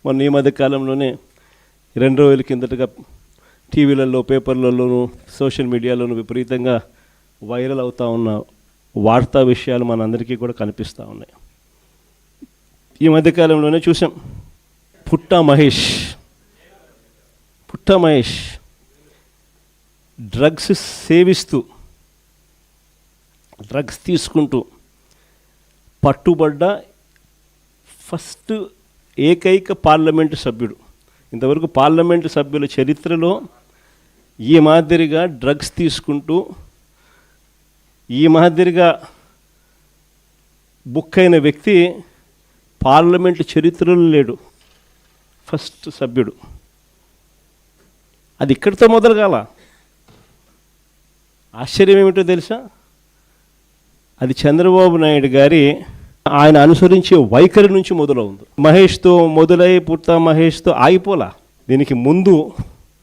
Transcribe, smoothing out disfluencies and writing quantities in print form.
మొన్న ఈ మధ్య కాలంలోనే 2 రోజుల కిందటగా టీవీలలో, పేపర్లలోనూ, సోషల్ మీడియాలోనూ విపరీతంగా వైరల్ అవుతూ ఉన్న వార్తా విషయాలు మనందరికీ కూడా కనిపిస్తూ ఉన్నాయి. ఈ మధ్యకాలంలోనే చూసాం, పుట్టా మహేష్ డ్రగ్స్ సేవిస్తూ, డ్రగ్స్ తీసుకుంటూ పట్టుబడ్డ ఫస్ట్ ఏకైక పార్లమెంటు సభ్యుడు. ఇంతవరకు పార్లమెంటు సభ్యుల చరిత్రలో ఈ మాదిరిగా డ్రగ్స్ తీసుకుంటూ, ఈ మాదిరిగా బుక్ అయిన వ్యక్తి పార్లమెంటు చరిత్రలో లేడు. ఫస్ట్ సభ్యుడు. అది ఇక్కడితో మొదలు కాల. ఆశ్చర్యం ఏమిటో తెలుసా? అది చంద్రబాబు నాయుడు గారి ఆయన అనుసరించే వైఖరి నుంచి మొదలవుంది. మహేష్తో మొదలై పుట్టా మహేష్తో ఆగిపోలా. దీనికి ముందు